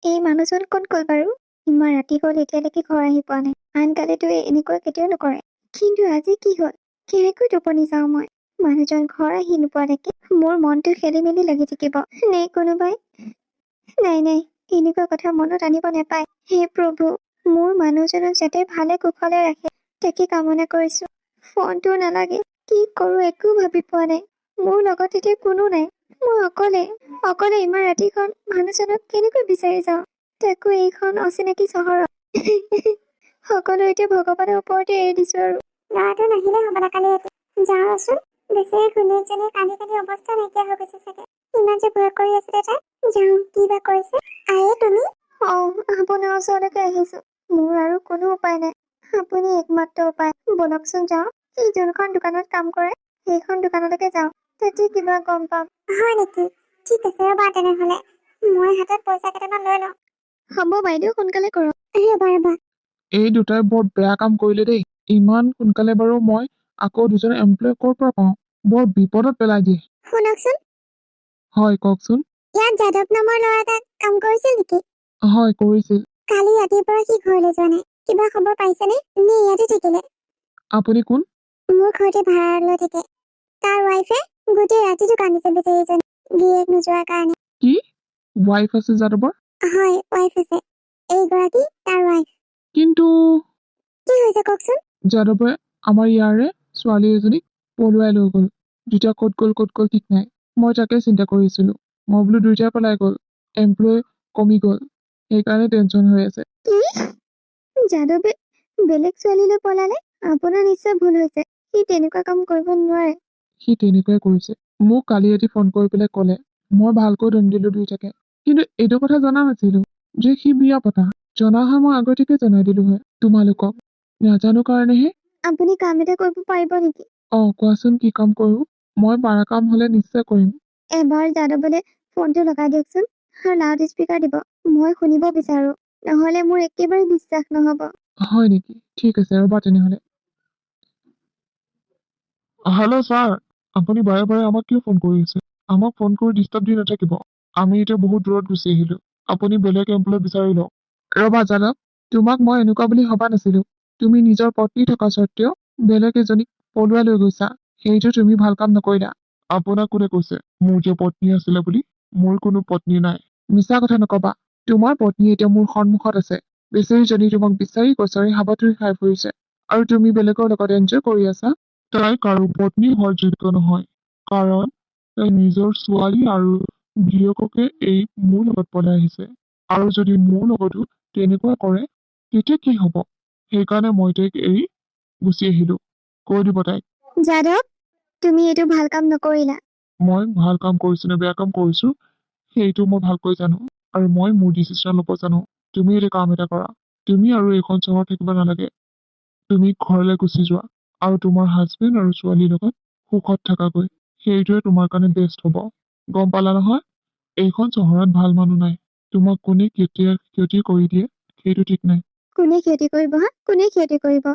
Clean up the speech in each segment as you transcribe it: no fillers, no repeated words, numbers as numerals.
এই মানুহজন ক'ত গ'ল বাৰু? ইমান ৰাতি হ'ল এতিয়ালৈকে ঘৰ আহি পোৱা নাই। আনকালেতো এনেকুৱা কেতিয়াও নকৰে। কিন্তু আজি কি হ'ল? কেনেকৈ টোপনি যাওঁ মই? মানুহজন ঘৰ আহি নোপোৱালৈকে মোৰ মনটো খেলি মেলি লাগি থাকিব। নে কোনোবাই? নাই, এনেকুৱা কথা মনত আনিব নাপায়। হে প্ৰভু, মোৰ মানুহজনক যাতে ভালে কুশলে ৰাখে তাকে কামনা কৰিছো। ফোনটো নালাগে। কি কৰো একো ভাবি পোৱা নাই। মোৰ লগত এতিয়া কোনো নাই। মই অকলে ইমান ৰাতিখন মানুহজনক কেনেকৈ বিচাৰি যাওঁ, তাকো এইখন অচিনাকি চহৰত। সকলো এতিয়া ভগৱানৰ ওপৰতে এৰি দিছো আৰু। ল'ৰাটো নাহিলে হ'বলা কালি ৰাতি। যাওঁচোন। বেচেৰি ঘৈণীয়েকজনীৰ কান্দি কান্দি অৱস্থা নাইকিয়া হৈ গৈছে চাগে। ইমান যে ভয় কৰি আছিলে তাই। যাওঁ, কি বা কৰিছে। আয়ে তুমি? আপোনাৰ ওচৰলৈকে আহিছো। মোৰ আৰু কোনো উপায় নাই। আপুনি একমাত্ৰ উপায়। বলকচোন যাওঁ। সি যোনখন দোকানত কাম কৰে সেইখন দোকানলৈকে যাওঁ। তাতে কিবা গম পাম। হয় নেকি? ঠিক আছে ৰ'বা তেনেহ'লে। মই হাতত পইচা কেইটামান লৈ লওঁ। হ'ব বাইদেউ, সোনকালে কৰক। ৰ'বা। এই দুটাই বৰ বেয়া কাম কৰিলে দেই। ইমান সোনকালে বাৰু মই আকৌ দুজন এমপ্লয় ক'ৰ পৰা পাওঁ? বৰ বিপদত পেলাই দিয়ে। শুনকচোন, হয়, কওকচোন। ইয়াত যাদৱ নামৰ ল'ৰা এটা কাম কৰিছিল নেকি? হয়, কৰিছিল। কালি ৰাতিৰ পৰা সি ঘৰলৈ যোৱা নাই। কিবা খবৰ পাইছেনে? নে ইয়াতে থাকিলে? আপুনি কোন? মোৰ ঘৰতে ভাড়া লৈ থাকে। তাৰ ৱাইফে গোটেই ৰাতিটো কান্দিছে বেচেৰীজনী, গিৰিয়েক নোযোৱাৰ কাৰণে। কি ৱাইফ আছে যাদৱৰ? হয়, ৱাইফ আছে। এইগৰাকী তাৰ ৱাইফ। কিন্তু কি হৈছে কওকচোন? যাদৱে আমাৰ ইয়াৰে ছোৱালী এজনীক পলুৱাই লৈ গ'ল। দুটা ক'ত গ'ল ঠিক নাই। মই তাকে চিন্তা কৰিছিলো। মই বোলো দুইটাই পলাই গ'ল, এমপ্লয় কমি গ'ল, সেইকাৰণে টেনচন হৈ আছে। কি? যাদৱে বেলেগ ছোৱালীলৈ পলালে? আপোনাৰ নিশ্চয় ভুল হৈছে। সি তেনেকুৱা কাম কৰিব নোৱাৰে। সি তেনেকুৱাই কৰিছে। মোক কালি ৰাতি ফোন কৰি পেলাই ক'লে। মই ভালকৈ দম দিলো দুইটাকে। কিন্তু এইটো কথা জনা নাছিলো যে সি বিয়া পতা। জনা হয় মই আগতীয়াকে জনাই দিলো হয় তোমালোকক। নাজানো কাৰণেহে। আপুনি কাম এটা কৰিব পাৰিব নেকি? কোৱাচোন কি কাম কৰো? মই পাৰা কাম হলে নিশ্চয় কৰিম। এবাৰ যাদৱলে ফোনটো লগাই দিয়কচোন আৰু লাউড স্পীকাৰ দিব। মই শুনিব বিচাৰো, নহলে মোৰ একেবাৰে বিশ্বাস নহব। হয় নেকি? ঠিক আছে ৰ'বা তেনেহলে। হেল্ল' ছাৰ, আপুনি বাৰে বাৰে আমাক কিয় ফোন কৰি আছে? আমাক ফোন কৰি ডিষ্টাৰ্ব দি নাথাকিব। আমি এতিয়া বহুত দূৰত গুচি আহিলো। আপুনি বেলেগ এমপ্লয় বিচাৰি লওক। ৰ'বা যাদৱ, তোমাক মই এনেকুৱা বুলি ভবা নাছিলো। তুমি নিজৰ পত্নী থকা স্বত্বেও বেলেগ এজনীক পলুৱাই লৈ গৈছা। সেইটো তুমি ভাল কাম নকৰিলা। আপোনাক কোনে কৈছে মোৰ যে পত্নী আছিলে বুলি? মোৰ কোনো পত্নী নাই। মিছা কথা নকবা। তোমাৰ পত্নী এতিয়া মোৰ সন্মুখত আছে। বেচেৰীজনী তোমাক বিচাৰি কচাৰি হাবাথুৰি খাই ফুৰিছে, আৰু তুমি বেলেগৰ লগত এনজয় কৰি আছা। তাই কাৰো পত্নী হোৱাৰ যোগ্য নহয়, কাৰণ তাই নিজৰ ছোৱালী আৰু গিৰিয়েককে এই মোৰ লগত পলাই আহিছে। আৰু যদি মোৰ লগতো তেনেকুৱা কৰে তেতিয়া কি হব? সেইকাৰণে মই তাইক এৰি গুচি আহিলো। কৈ দিব তাইক। যাদৱ, তুমি এইটো ভাল কাম নকৰিলা। মই ভাল কাম কৰিছো নে বেয়া কাম কৰিছো সেইটো মই ভালকৈ জানো, আৰু মই মোৰ ডিচিশ্যন ল'ব জানো। তুমি এতিয়া কাম এটা কৰা। তুমি আৰু এইখন চহৰত থাকিব নালাগে। তুমি ঘৰলৈ গুচি যোৱা আৰু তোমাৰ হাজবেণ্ড আৰু ছোৱালীৰ লগত সুখত থাকাগৈ। সেইটোৱে তোমাৰ কাৰণে বেষ্ট হ'ব। গম পালা নহয়? এইখন চহৰত ভাল মানুহ নাই। তোমাক কোনে কেতিয়া ক্ষতি কৰি দিয়ে সেইটো ঠিক নাই। কোনে ক্ষতি কৰিব হা? কোনে ক্ষতি কৰিব?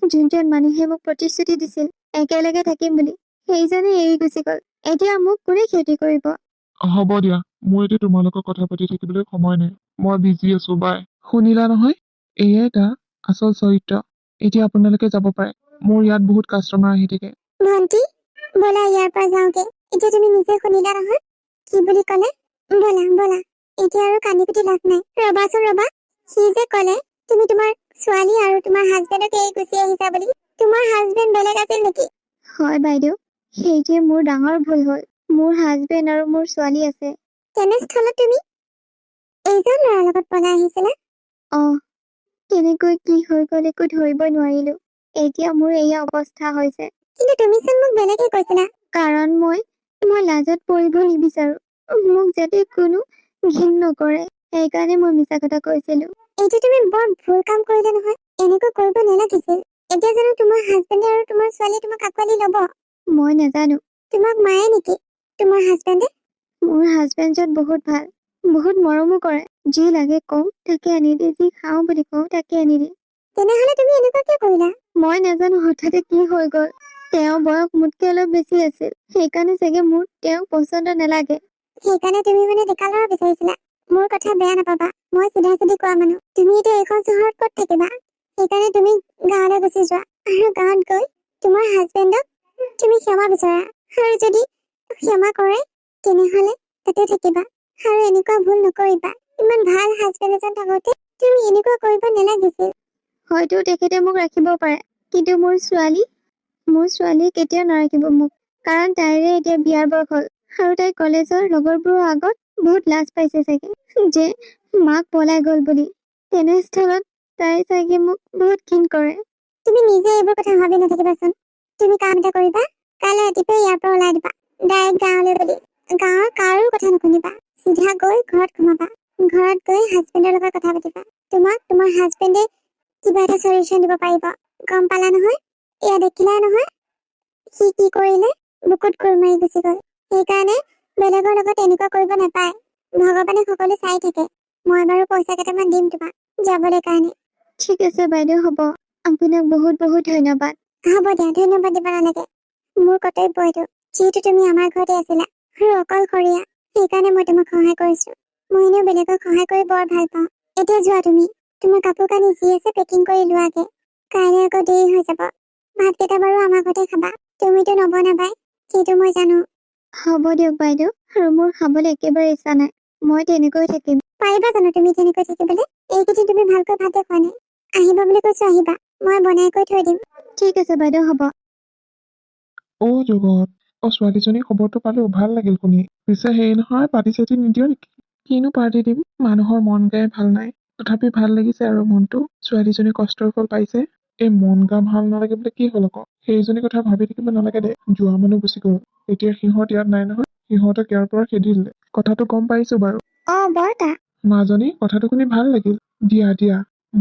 যোনজন মানুহে মোক প্ৰতিশ্ৰুতি দিছিল একেলগে থাকিম বুলি, সেইজনে এৰি গুচি গল। এতিয়া মোক কোনে ক্ষতি কৰিব? হ'ব দিয়া, মোৰ এতিয়া তোমাৰ লগত কথা পাতি থাকিবলৈ সময় নাই। মই বিজি আছো, বাই। শুনিলা নহয়? এয়াই তাৰ আচল চৰিত্ৰ। এতিয়া আপোনালোকে যাব পাৰে। মোৰ ইয়াত বহুত কাষ্টমাৰ আহি থাকে। ভন্টি, ব'লা ইয়াৰ পৰা যাওঁগে। এতিয়া তুমি নিজে শুনিলা নহয় কি বুলি ক'লে? ব'লা। এতিয়া আৰু কান্দি কুটি লাভ নাই। ৰবাচোন ৰবা, সি যে ক'লে তুমি তোমাৰ ছোৱালী আৰু তোমাৰ হাজবেণ্ডক এৰি গুচি আহিছা বুলি। তোমাৰ হাজবেণ্ড বেলেগ আছিল নেকি? হয় বাইদেউ, সেইটোৱে মোৰ ডাঙৰ ভুল হ'ল। মোৰ হাজবেণ্ড আৰু মোৰ ছোৱালী আছে। তেনেস্থলত তুমি এইজন ল'ৰাৰ লগত পলাই আহিছিলা? কেনেকৈ কি হৈ গ'ল একো ধৰিবই নোৱাৰিলো। এতিয়া মোৰ এয়া অৱস্থা হৈছে। কিন্তু তুমিচোন মোক বেলেগে কৈছিলা। কাৰণ মই লাজত পৰিব নিবিচাৰো। মোক যাতে কোনো ঘিণ নকৰে, সেইকাৰণে মই মিছা কথা কৈছিলো। এইটো তুমি বৰ ভুল কাম কৰিলা নহয়। এনেকৈ কৰিব নালাগিছিল। এতিয়া জানো তোমাৰ হাজবেণ্ডে আৰু তোমাৰ ছোৱালীয়ে তোমাক আঁকোৱালি ল'ব? মই নাজানো। তোমাক মাৰে নেকি তোমাৰ হাজবেণ্ডে? মোৰ হাজবেণ্ডজন বহুত ভাল, বহুত মৰমো কৰে। যি লাগে কওঁ তাকে আনি দিয়ে, যি খাওঁ বুলি কওঁ তাকে আনি দিয়ে। তেনেহলে তুমি এনেকুৱা কিয় কৰিলা? মই নাজানো হঠাতে কি হৈ গ'ল। তেওঁ বয়স মোতকে অলপ বেছি আছিল, সেইকাৰণে চাগে মোৰ তেওঁক পচন্দ নালাগে। সেইকাৰণে তুমি মানে ডেকা ল'ৰা বিচাৰিছিলা? মোৰ কথা বেয়া নাপাবা, মই চিধা চিধি কোৱা মানুহ। তুমি এতিয়া এইখন চহৰত ক'ত থাকিবা? সেইকাৰণে তুমি গাঁৱলৈ গুচি যোৱা, আৰু গাঁৱত গৈ তোমাৰ হাজবেণ্ডক তুমি ক্ষমা বিচৰা, আৰু যদি ক্ষমা কৰে তেনেহলে তাতে থাকিবা, আৰু এনেকুৱা ভুল নকৰিবা। ইমান ভাল হাজবেণ্ড এজন থাকোতে তুমি এনেকুৱা কৰিব নালাগিছিল। হয়তো তেখেতে মোক ৰাখিব পাৰে, কিন্তু মোৰ ছোৱালী কেতিয়াও নাৰাখিব মোক, কাৰণ তাইৰে এতিয়া বিয়াৰ বয়স হ'ল, আৰু তাই কলেজৰ লগৰবোৰৰ আগত বহুত লাজ পাইছে চাগে যে মাক পলাই গ'ল বুলি। তেনেস্থলত তাই চাগে মোক বহুত ঘিণ কৰে। তুমি নিজে এইবোৰ কথা ভাবি নাথাকিবাচোন। তুমি কাম এটা কৰিবা, কাইলৈ ৰাতিপুৱাই ইয়াৰ পৰা ওলাই দিবা, ডাইৰেক্ট গাঁৱলৈ বুলি। গাঁৱৰ কাৰো কথা নুশুনিবা, চিধা গৈ ঘৰত সোমাবা। ঘৰত গৈ হাজবেণ্ডৰ লগত কথা পাতিবা। তোমাক তোমাৰ হাজবেণ্ডে কিবা এটা চলিউশ্যন দিব পাৰিব, গম পালা নহয়? এয়া দেখিলা নহয় সি কি কৰিলে, বুকুত গোৰ মাৰি গুচি গ'ল। সেইকাৰণে বেলেগৰ লগত এনেকুৱা কৰিব নাপায়। ভগৱানে সকলো চাই থাকে। মই বাৰু পইচা কেইটামান দিম তোমাক যাবলৈ কাৰণে। ঠিক আছে বাইদেউ, হ'ব। আপোনাক বহুত বহুত ধন্যবাদ। হ'ব দিয়া, ধন্যবাদ দিব নালাগে। মোৰ কৰ্তব্য এইটো, যিহেতু তুমি আমাৰ ঘৰতে আছিলা আৰু অকলশৰীয়া, সেইকাৰণে মই তোমাক সহায় কৰিছো। মই এনেও বেলেগক সহায় কৰি বৰ ভাল পাওঁ। এতিয়া যোৱা তুমি, তোমাৰ কাপোৰ কানি যি আছে পেকিং কৰি লোৱাগে, কাইলৈ আকৌ দেৰি হৈ যাব। ভাতকেইটা বাৰু আমাৰ ঘৰতে খাবা, তুমিতো নবনাবাই, সেইটো মই জানো। হ'ব দিয়ক বাইদেউ, আৰু মোৰ খাবলৈ একেবাৰে ইচ্ছা নাই। মই তেনেকৈ থাকিম। পাৰিবা জানো তুমি তেনেকৈ থাকিবলৈ? এইকেইদিন তুমি ভালকৈ ভাতে খোৱা নাই। আহিবা বুলি কৈছো, আহিবা, মই বনাই কৰি থৈ দিম। ঠিক আছে বাইদেউ, হ'ব। জগত, ছোৱালীজনীৰ খবৰটো পালো, ভাল লাগিল শুনি। পিছে হেৰি নহয়, পাৰ্টি চাৰ্টি নিদিয় নেকি? কিনো পাৰ্টি দিম, মানুহৰ মন গাই ভাল নাই, তথাপি ভাল লাগিছে আৰু মনটো। ছোৱালীজনী কষ্টৰ ফল পাইছে। এই মন গা ভাল নালাগে বোলে কি হ'ল আকৌ? সেইজনী কথা ভাবি থাকিব নালাগে দে, যোৱা মানুহ গুচি গ'ল। এতিয়া সিহঁত ইয়াত নাই নহয়, সিহঁতক ইয়াৰ পৰা খেদি দিলে। কথাটো গম পাইছো বাৰু। বৰতা। মাজনী, কথাটো শুনি ভাল লাগিল। দিয়া,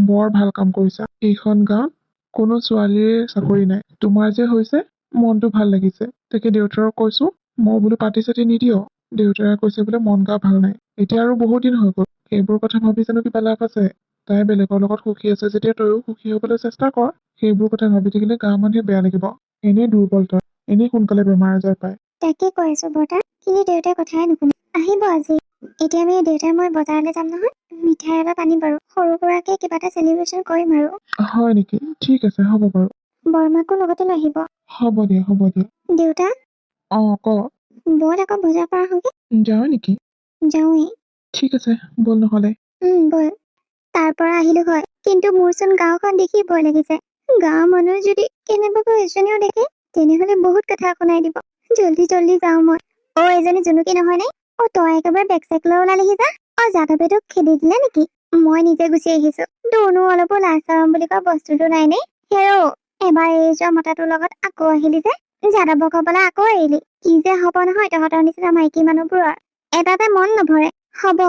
বৰ ভাল কাম কৰিছা। এইখন গাঁৱত কোনো ছোৱালীৰে চাকৰি নাই, তোমাৰ যে হৈছে মনটো ভাল লাগিছে। তাকে দেউতাৰক কৈছো, মই বোলো পাতি চাতি নিদিয়। দেউতাৰে কৈছে বোলে মন গা ভাল নাই। এতিয়া আৰু বহুত দিন হৈ গ'ল, সেইবোৰ কথা ভাবি জানো কিবা লাভ আছে? তাই বেলেগৰ লগত সুখী আছে যেতিয়া তইও সুখী হবলৈ চেষ্টা কৰ। সেইবোৰ কথা ভাবি থাকিলে গাঁৱৰ মানুহে বেয়া লাগিব। এনেই দুৰ্বল তই, এনেই সোনকালে বেমাৰ আজাৰ পায়। তাকে কৈ আছো বৰতা, কিন্তু দেউতাই কথাই নুশুনে। আহিব আজি। এতিয়া আমি দেউতাই মই বজাৰলৈ যাম নহয়, মিঠাই অলপ আনিম বাৰু, সৰু সুৰাকে কিবা এটা চেলিব্ৰেশ্যন কৰিম আৰু। হয় নেকি? ঠিক আছে, হ'ব বাৰু। বৰমাকো লগতে লৈ আহিব। হ'ব দিয়া। দেউতা। ক। বল আকৌ বজাৰ পৰা আহোগে। যাওঁ নেকি? যাওঁৱেই। ঠিক আছে, বল নহলে। বল। তাৰ পৰা আহিলো হয়, কিন্তু মোৰচোন গাঁওখন দেখি ভয় লাগিছে। গাঁৱৰ মানুহ যদি কেনেবাকৈ এজনীও দেখে, তেনেহলে বহুত কথা শুনাই দিব। জল্দি যাওঁ মই। এজনী জুনুকি নহয় নে? তই একেবাৰে বেক চেক লৈ ওলালিহি যা। যাদৱে তোক খেদি দিলে নেকি? মই নিজে গুচি আহিছো। তোৰনো অলপো লাজ চৰম বুলি কোৱা বস্তুটো নাই নে? হেৰ, এবাৰ এৰি যোৱা মতাটোৰ লগত আকৌ আহিলি যে, যাদৱক হবলৈ আকৌ এৰিলি। কি যে হব নহয় তহঁতৰ নিচিনা মাইকী মানুহবোৰৰ, এটাতে মন নভৰে। হব,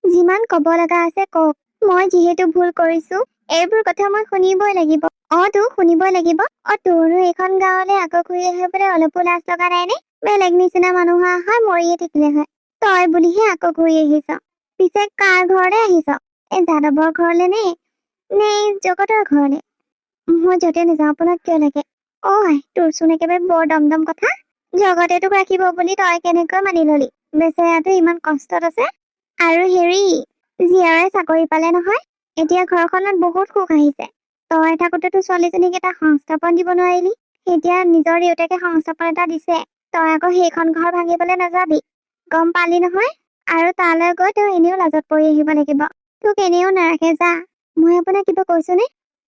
যিমান কব লগা আছে কওক। মই যিহেতু ভুল কৰিছো, এইবোৰ কথা মই শুনিবই লাগিব। তো শুনিবই লাগিব। তোৰনো এইখন গাঁৱলৈ আকৌ ঘূৰি আহিবলৈ অলপো লাজ লগা নাই নে? বেলেগ নিচিনা মানুহ হয় মৰিয়ে থাকিলে হয়, তই বুলিহে আকৌ ঘূৰি আহিছ। পিছে কাৰ ঘৰলে আহিছ? এই যাদৱৰ ঘৰলে নে জগতৰ ঘৰলে? মই যতে নাযাওঁ, আপোনাক কিয় লাগে? তোৰচোন একেবাৰে বৰ দমদম কথা। জগতে তোক ৰাখিব বুলি তই কেনেকৈ মানি ললি? বেচেৰাটো ইমান কষ্টত আছে। আৰু হেৰি, জীয়াৰে চাকৰি পালে নহয়, এতিয়া ঘৰখনত বহুত সুখ আহিছে। তই থাকোতেতো ছোৱালীজনীক এটা সংস্থাপন দিব নোৱাৰিলি, এতিয়া নিজৰ দেউতাকে সংস্থাপন এটা দিছে, তই আকৌ সেইখন ঘৰ ভাঙিবলৈ নাযাবি, গম পালি নহয়? আৰু তালৈ গৈ তই এনেও লাজত পৰি আহিব লাগিব। তোক এনেও নাৰাখে, যা। মই আপোনাক কিবা কৈছো নে?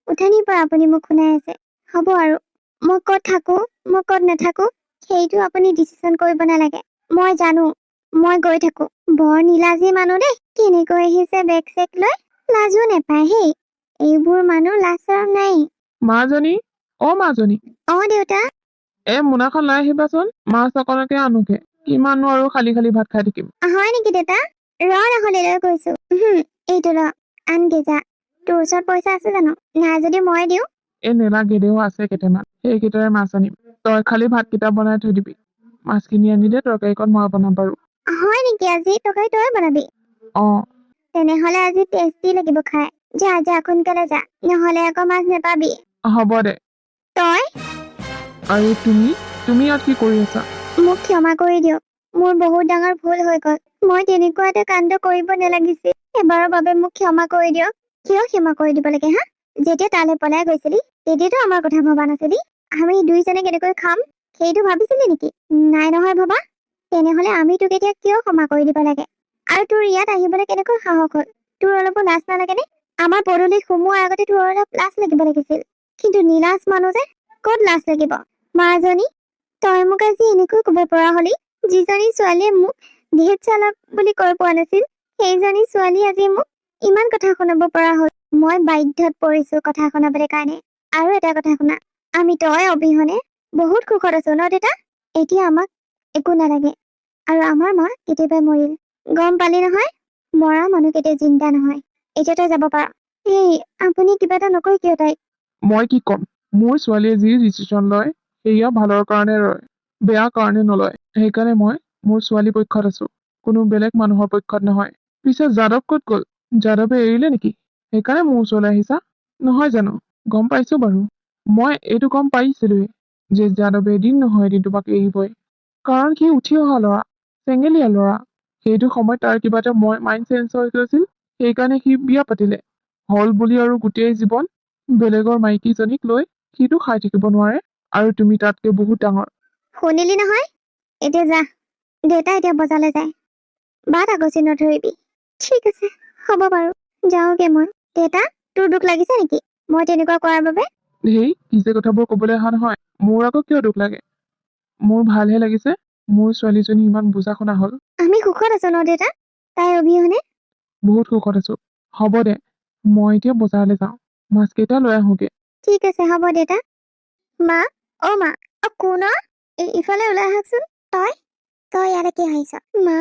উঠানিৰ পৰা আপুনি মোক শুনাই আছে। হ'ব আৰু, মই ক'ত থাকো, মই ক'ত নাথাকো, সেইটো আপুনি ডিচিশ্যন কৰিব নালাগে। মই জানো, মই গৈ থাকো। বৰ নীলাজী মানুহ দেই, কেনেকৈ আহিছে বেগ চেক লৈ, লাজো নেপায় হেই। এইবোৰ মানুহ লাজ চৰম নাই। মাজনী, মাজনী। দেউতা। মোনাখন লৈ আহিবাচোন, মাছ অকণকে আনোগে। কিমাননো আৰু খালি ভাত খাই থাকিম। হয় নেকি দেউতা? নহলে লৈ গৈছো। এইটো ৰ, আনগে যা। তোৰ ওচৰত পইচা আছে জানো? নাই যদি মই দিওঁ। নেলাগে দেও, আছে কেইটামান, সেইকেইটাৰে মাছ আনিম। তই খালি ভাতকেইটা বনাই থৈ দিবি। মাছখিনি আনিলে তৰকাৰীকণ মই বনাম বাৰু। হয় নেকি? আজি তৰকাৰী তই বনাবি? তেনেহলে আজি টেষ্টি লাগিব খাই। যা সোনকালে যা, নহলে আকৌ মাছ নেপাবি। হ'ব দে। তই? আৰু তুমি ইয়াত কি কৰি আছা? মোক ক্ষমা কৰি দিয়ক, মোৰ বহুত ডাঙৰ ভুল হৈ গ'ল। মই তেনেকুৱা এটা কাণ্ড কৰিব নালাগিছিল। এবাৰৰ বাবে মোক ক্ষমা কৰি দিয়ক। কিয় ক্ষমা কৰি দিব লাগে হা? যেতিয়া তালৈ পলাই গৈছিলি তেতিয়াতো আমাৰ কথা ভবা নাছিলি। আমি দুইজনে কেনেকৈ খাম সেইটো ভাবিছিলি নেকি? নাই নহয় ভবা। তেনেহলে আমি তোক এতিয়া কিয় ক্ষমা কৰি দিব লাগে? আৰু তোৰ ইয়াত আহিবলৈ কেনেকৈ সাহস হ'ল? তোৰ অলপো লাজ নালাগেনে? আমাৰ পদূলিত সোমোৱাৰ আগতে তোৰ অলপ লাজ লাগিব লাগিছিল। কিন্তু নীলাজ মানুহ যে ক'ত লাজ লাগিব? মাজনী, তই মোক আজি এনেকৈ ক'ব পৰা হলি? যিজনী ছোৱালীয়ে মোক ভেট চালক বুলি কৈ পোৱা নাছিল, সেইজনী ছোৱালী আজি মোক ইমান কথা শুনাব পৰা হ'ল। মই বাধ্যত পৰিছো কথা শুনাবলৈ কাৰণে। আৰু এটা কথা শুনা, আমি তই অবিহনে বহুত সুখত আছো ন দেতা? এতিয়া আমাক একো নালাগে। আৰু আমাৰ মা কেতিয়াবাই মৰিল। গম পালি নহয়? মৰা মানুহ কেতিয়া জিন্দা নহয়। এতিয়া তই যাব পাৰ। এই আপুনি কিবা এটা নকয় কিয় তাইক? মই কি ক'ম? মোৰ ছোৱালীয়ে যি ডিচিশ্যন লয় সেয়া ভালৰ কাৰণে লয়, বেয়া কাৰণে নলয়। সেইকাৰণে মই মোৰ ছোৱালী পক্ষত আছো, কোনো বেলেগ মানুহৰ পক্ষত নহয়। পিছে যাদৱ ক'ত গ'ল? যাদৱে এৰিলে নেকি? সেইকাৰণে মোৰ ওচৰলৈ আহিছা? নহয় জানো? গম পাইছো বাৰু। মই এইটো গম পাইছিলোৱে যে যাদৱে এদিন নহয় এদিন তোমাক এৰিবই। কাৰণ সি উঠি অহা ল'ৰা, চেঙেলীয়া ল'ৰা। সেইটো সময়ত তাৰ কিবা এটা মাইণ্ড চেঞ্জ হৈ গৈছিল, সেইকাৰণে সি বিয়া পাতিলে। হল বুলি আৰু গোটেই জীৱন বেলেগৰ মাইকীজনীক লৈ সিটো খাই থাকিব নোৱাৰে। আৰু তুমি তাতকে বহুত ডাঙৰ। শুনিলি নহয়? এতিয়া যা। দেউতা এতিয়া বজাৰলৈ যায়। বাট আগচি নধৰিবি। ঠিক আছে, হ'ব বাৰু। যাওঁগে মই। দেউতা, তোৰ দুখ লাগিছে নেকি মই তেনেকুৱা কৰাৰ বাবে? সেই কি যে কথাবোৰ ক'বলৈ অহা নহয়। মোৰ আকৌ কিয় দুখ লাগে? মোৰ ভালহে লাগিছে মোৰ ছোৱালীজনী ইমান বুজা শুনা হ'ল। আমি সুখত আছো ন দেউতা? তাই অবিহনে? বহুত সুখত আছো। হ'ব দে, মই এতিয়া বজাৰলৈ যাওঁ। মাছকেইটা লৈ আহোঁগে। ঠিক আছে, হ'ব দেউতা। মা, অ মা, অ কোন? ইফালে ওলাই আহকচোন। তই তই ইয়ালে কি আহিছ? মা,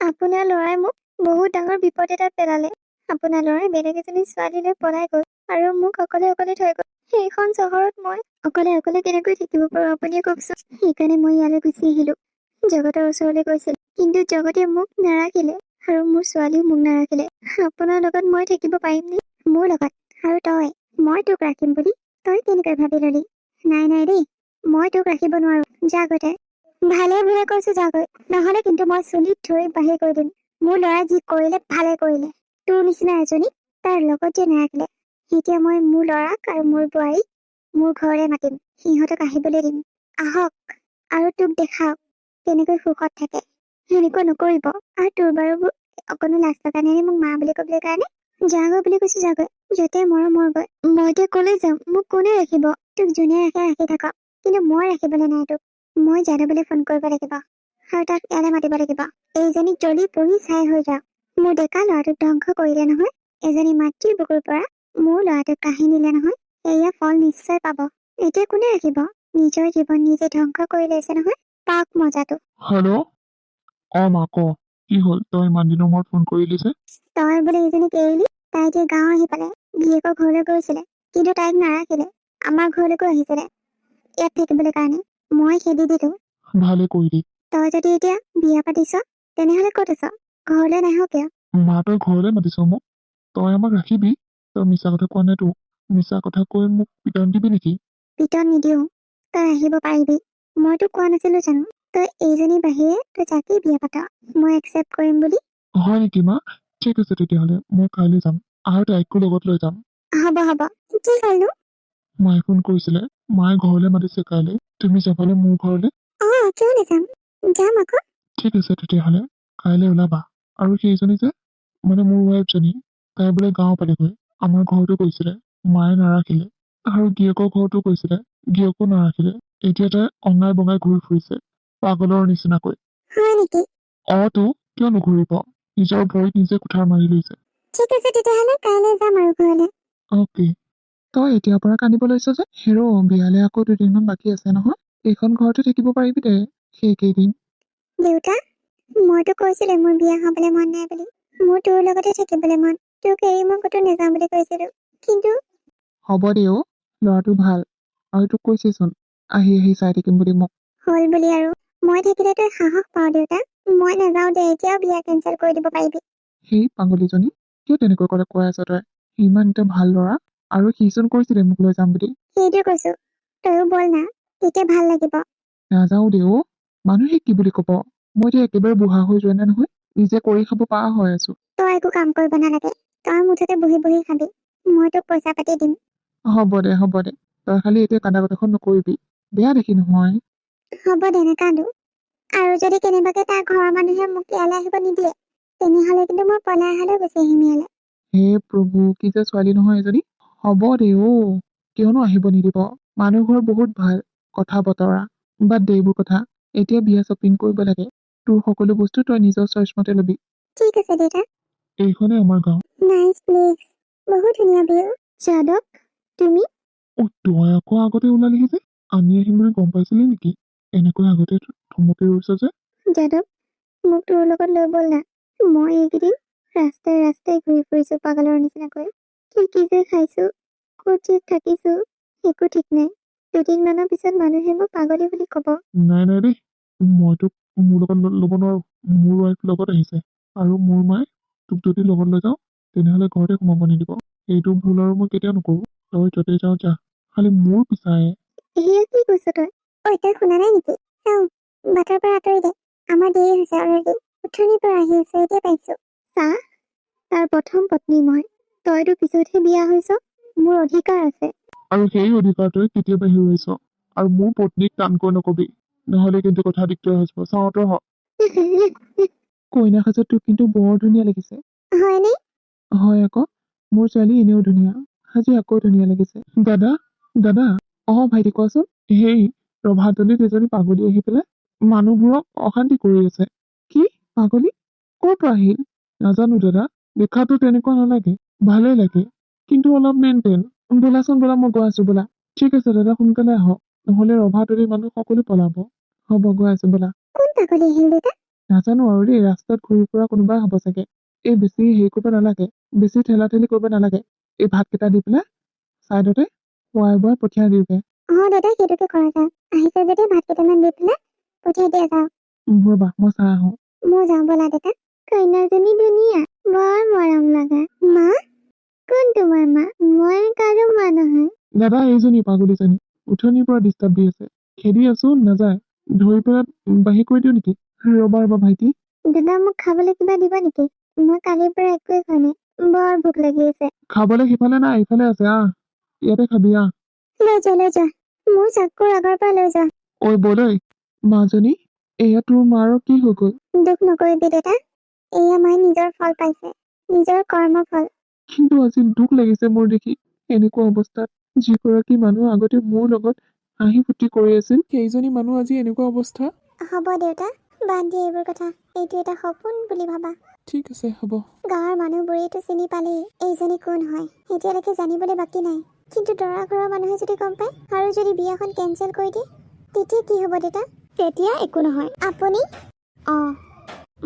আপোনাৰ ল'ৰাই মোক বহুত ডাঙৰ বিপদ এটাত পেলালে। আপোনাৰ ল'ৰাই বেলেগ এজনী ছোৱালীলৈ পলাই গ'ল আৰু মোক অকলে অকলে থৈ গ'ল। সেইখন চহৰত মই অকলে অকলে কেনেকৈ থাকিব পাৰো আপুনিয়ে কওকচোন। সেইকাৰণে মই ইয়ালৈ গুচি আহিলো। জগতৰ ওচৰলৈ গৈছিল, কিন্তু জগতে মোক নাৰাখিলে আৰু মোৰ ছোৱালীও মোক নাৰাখিলে। আপোনাৰ লগত মই থাকিব পাৰিমনে? মোৰ লগত? আৰু তই? মই তোক ৰাখিম বুলি তই কেনেকৈ ভাবি ললি? নাই নাই দেই, মই তোক ৰাখিব নোৱাৰো। যা গৈ তই। ভালে ভুলে কৈছো যাগৈ, নহলে কিন্তু মই চুলিত ধৰি বাহিৰ কৰি দিম। মোৰ ল'ৰাই যি কৰিলে ভালে কৰিলে। তোৰ নিচিনা এজনী তাৰ লগত যে নাৰাখিলে। এতিয়া মই মোৰ ল'ৰাক আৰু মোৰ বোৱাৰীক মোৰ ঘৰলৈ মাতিম। সিহঁতক আহিবলৈ দিম। আহক আৰু তোক দেখাওক কেনেকৈ সুখত থাকে। সেনেকৈ নকৰিব। আৰু তোৰ বাৰু অকণো লাজ লগা নাই মোক মা বুলি ক'বলৈ কাৰণে? যাগৈ বুলি কৈছো যাগৈ। যতে মৰ গৈ। মই এতিয়া কলৈ যাম? মোক কোনে ৰাখিব? তোক যোনে ৰাখি থাকক, কিন্তু মই ৰাখিবলৈ নাই তোক। মই যাদৱলৈ ফোন কৰিব লাগিব আৰু তাক ইয়ালৈ মাতিব লাগিব। এইজনী জ্বলি পৰি ছাই হৈ যাওক। মোৰ ডেকা ল'ৰাটোক ধ্বংস কৰিলে নহয়, এজনী মাতৃৰ বুকুৰ পৰা মোৰ ল'ৰাটোক কাঢ়ি নিলে নহয়, এয়া ফল নিশ্চয় পাব। এতিয়া কোনে ৰাখিব? নিজৰ জীৱন নিজে ধ্বংস কৰি লৈছে নহয়, পাওক মজাটো। হেল্ল', অ মা ক, কি হ'ল? তই ইমান দিনৰ মূৰত ফোন কৰিলি যে? তই বোলে এইজনীক এৰিলি। তাই এতিয়া গাঁও আহি পালে। গিৰিয়েকৰ ঘৰলৈ গৈছিলে, কিন্তু তাইক নাৰাখিলে। আমাৰ ঘৰলৈকো আহিছিলে ইয়াত থাকিবলৈ কাৰণে। মই খেদি দিলো। ভালে কৰিলি। তই যদি এতিয়া বিয়া পাতিছ তেনেহলে ক'ত আছ? ঘৰলৈ নাহ কিয়? মা, তই ঘৰলৈ মাতিছ মোক? তই আমাক ৰাখিবি? তই মিছা কথা কোৱা নাই তো? মিছা কথা কৈ মোক পিটন দিবি নেকি? পিটন নিদিও, তই আহিব পাৰিবি। মই তোক কোৱা নাছিলো জানো তই এইজনীৰ বাহিৰে তই যাকেই বিয়া পাত মই একচেপ্ট কৰিম বুলি? হয় নেকি মা? ঠিক আছে তেতিয়াহ'লে মই কাইলৈ যাম আৰু তাইকো লগত লৈ যাম। হ'ব হ'ব। কি ক'লো? মায়ে ফোন কৰিছিলে, মায়ে ঘৰলৈ মাতিছে কাইলৈ। তুমি যাবানে মোৰ ঘৰলৈ? কিয় নাযাম, যাম আকৌ। ঠিক আছে তেতিয়াহ'লে কাইলৈ ওলাবা। আৰু সেইজনী যে মানে মোৰ ৱাইফজনী, তাই বোলে গাঁও পালেগৈ। আমাৰ ঘৰতো কৈছিলে, মায়ে নাৰাখিলে। আৰু গিৰিয়েকৰ ঘৰতো কৈছিলে, গিৰিয়েকো নাৰাখিলে। এতিয়া তাই অঙাই বঙাই ঘূৰি ফুৰিছে পাগলৰ নিচিনাকৈ। হয় নেকি? তো কিয় নুঘূৰিব? নিজৰ ভৰিত নিজে কুঠাৰ মাৰি লৈছে। ঠিক আছে তেতিয়াহ'লে কাইলৈ যাম আৰু ঘৰলৈ। অকে। তই এতিয়াৰ পৰা কান্দিব লৈছ যে? হেৰ, বিয়ালে আকৌ 2 দিনমান বাকী আছে নহয়। এইখন ঘৰতে থাকিব পাৰিবি দে সেইকেইদিন। দেউতা, মইতো কৈছিলো মোৰ বিয়া হবলৈ মন নাই বুলি। মোৰ তোৰ লগতে থাকিবলৈ মন। তোক এৰি মই ক'তো নাযাওঁ বুলি কৈছিলো, কিন্তু হ'ব দে অ, ল'ৰাটো ভাল। আৰু তোক কৈছেচোন আহি আহি চাই থাকিম বুলি মোক। হ'ল বুলি আৰু মই থাকিলে তই সাহস পাওঁ দেউতা। মই নাযাওঁ দে, এতিয়াও বিয়া কেঞ্চেল কৰি দিব পাৰিবি। সেই পাগলীজনী, কিয় তেনেকৈ কৈ আছ তই? সি ইমান এটা ভাল ল'ৰা, আৰু সিচোন কৈছিলে মোক লৈ যাম বুলি। সেইটোৱে কৈছো, তইও বল না, তেতিয়া ভাল লাগিব। নাযাওঁ দে অ, মানুহে কি বুলি কব? মই এতিয়া একেবাৰে বুঢ়া হৈ যোৱা নাই নহয়, নিজে কৰি খাব পৰা হৈ আছো। তই একো কাম কৰিব নালাগে, তই মুঠতে বহি বহি খাবি, মই তোক পইচা পাতি দিম। হ'ব দে তই খালি এতিয়া কান্দা কটাখন নকৰিবি, বেয়া দেখি নহয়। হ'ব দে নেকান্দো। আৰু যদি কেনেবাকে তাৰ ঘৰৰ মানুহে মোক ইয়ালৈ আহিব নিদিয়ে, তেনেহলে কিন্তু মই পলাই অহালৈ গুচি আহিম ইয়ালৈ। হে প্ৰভু, কি যে ছোৱালী নহয় এজনী। হ'ব দে কিয়নো আহিব নিদিব, মানুহ ঘৰ বহুত ভাল, কথা বতৰা। বাদ দে এইবোৰ কথা, এতিয়া বিয়া শ্বপিং কৰিব লাগে। তোৰ সকলো বস্তু তই নিজৰ চইচ মতে ল'বি। ঠিক আছে দেউতা। এইখনেই আমাৰ গাঁও। নাইচ প্লেচ, বহুত ধুনীয়া ভিউ। যাদৱ, তুমি? তই আকৌ আগতে ওলালিহি যে, আমি আহিম বুলি গম পাইছিলি নেকি? এনেকৈ আগতে থমকি ৰৈছ যে। যাদৱ, মোক তোৰ লগত লৈ ব'ল না। মই এইকেইদিন ৰাস্তাই ৰাস্তাই ঘূৰি ফুৰিছো পাগলৰ নিচিনাকৈ। কি যে খাইছো, ক'ত যে থাকিছো, একো ঠিক নাই। দুদিনমানৰ পিছত মানুহে মোক পাগলী বুলি ক'ব। নাই দেই, মই তোক মোৰ লগত ল'ব নোৱাৰো। মোৰ ৱাইফ লগত আহিছে, আৰু মোৰ মায়ে তোক যদি লগত লৈ যাওঁ তেনেহ'লে ঘৰতে সোমাব নিদিব। এইটো ভুল আৰু মই কেতিয়াও নকৰো। তই য'তে যাওঁ যা, খালি মোৰ পিছায়ে। সেয়া কি কৈছ তই? তই শুনা নাই নেকি? চাওঁ, বাটৰ পৰা আঁতৰি দে, আমাৰ দেৰি হৈছে অলৰেডি। উঠনিৰ পৰা আহি আছো, এতিয়া পাইছো। চা, তাৰ প্ৰথম পত্নী মই, তইতো পিছতহে বিয়া হৈছ। মোৰ অধিকাৰ আছে। আৰু সেই অধিকাৰটোৱে কেতিয়াবা হেৰুৱাইছ। আৰু মোৰ পত্নীক টানকৈ নকবি, নহ'লে কিন্তু কথা দিগদাৰ হৈ যাব। চাওঁতৰ হ। কইনা সাজত তোক কিন্তু বৰ ধুনীয়া লাগিছে। হয়নে? হয় আকৌ, মোৰ ছোৱালী এনেও ধুনীয়া, আজি আকৌ ধুনীয়া লাগিছে। দাদা ভাইটি কোৱাচোন। সেই ৰভাতলিত এজনী পাগলী আহি পেলাই মানুহবোৰক অশান্তি কৰি আছে। কি পাগলী? ক'ৰ পৰা আহিল? নাজানো দাদা, দেখাতো তেনেকুৱা নালাগে, ভালেই লাগে, কিন্তু অলপ মেণ্টেল। ব'লাচোন ব'লা, মই গৈ আছো ব'লা। ঠিক আছে দাদা, সোনকালে আহক, নহ'লে ৰভাতলিৰ মানুহ সকলো পলাব। হ'ব, গৈ আছো ব'লা। কোন পাগলী আহিল দেউতা? নাজানো আৰু দেই, ৰাস্তাত ঘূৰি ফুৰা কোনোবাই হ'ব চাগে। এই বেছি হেৰি কৰিব নালাগে, বেছি ঠেলা ঠেলি কৰিব নালাগে। এই ভাতকেইটা দি পেলাই চাইডতে খোৱাই বোৱাই পঠিয়াই দিওঁগে। দাদা, সেইটোকে কৰা যাওক। আহিছে যদি ভাত কেইটামান দি পেলাই পঠিয়াই দিয়া যাওক। ৰ'বা, মই চাই আহোঁ। মই যাওঁ ব'লা দেউতা। কন্যাজনী ধুনীয়া, বৰ মৰম লগা। মা? কোন তোমাৰ মা? মই কাৰো মা নহয়। দাদা, এইজনী পাগলীজনী উঠনিৰ পৰা ডিষ্টাৰ্ব দি আছে। খেদি আছো নাযায়, ধৰি পেলাই বাহিৰ কৰি দিওঁ নেকি? ৰ'বা ভাইটি। দাদা, মোক খাবলৈ কিবা দিবা নেকি? মই কালিৰ পৰা একোৱে খোৱা নাই, বৰ ভোক লাগি আছে। খাবলৈ সিফালে নাই, ইফালে আছে, ইয়াতে খাবি লৈ যোৱা, মোৰ চাকবোৰ আগৰ পৰা লৈ যোৱা। ঐ বৌদৈ, মাজনী, এয়া তোৰ মাৰ কি হৈ গ'ল? দুখ নকৰিবি দেউতা, এয়া মায়ে নিজৰ ফল পাইছে, নিজৰ কৰ্মৰ ফল। কিন্তু আজি দুখ লাগিছে মোৰ দেখি, এনেকুৱা অৱস্থাত। যিগৰাকী মানুহ আগতে মোৰ লগত হাঁহি ফূৰ্তি কৰি আছিল, সেইজনী মানুহ আজি এনেকুৱা অৱস্থা। হ'ব দেউতা, বাদ দিয়া এইবোৰ কথা, এইটো এটা সপোন বুলি ভাবা। ঠিক আছে, হ'ব। গাঁৱৰ মানুহবোৰেতো চিনি পালেই এইজনী কোন হয়, এতিয়ালৈকে জানিবলৈ বাকী নাই। কিন্তু দৰা ঘৰৰ মানুহে যদি গম পায় আৰু যদি বিয়াখন কেঞ্চেল কৰি দিয়ে, তেতিয়া কি হ'ব দেউতা? তেতিয়া একো নহয়। আপুনি?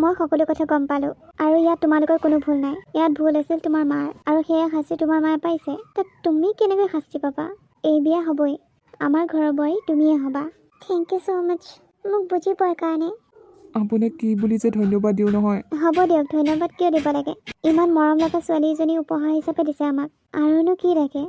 মই সকলো কথা গম পালো, আৰু ইয়াত তোমালোকৰ কোনো ভুল নাই। ইয়াত ভুল আছিল তোমাৰ মাৰ, আৰু সেয়া শাস্তি তোমাৰ মায়ে পাইছে। তাক তুমি কেনেকৈ শাস্তি পাবা? এই বিয়া হ'বই, আমাৰ ঘৰৰ বোৱাৰী তুমিয়ে হ'বা। থেংক ইউ ছ' মাছ, মোক বুজি পোৱাৰ কাৰণে। আপোনাক কি বুলি যে ধন্যবাদ দিওঁ নহয়। হ'ব দিয়ক, ধন্যবাদ কিয় দিব লাগে? ইমান মৰম লগা ছোৱালী এজনী উপহাৰ হিচাপে দিছে আমাক, আৰুনো কি লাগে?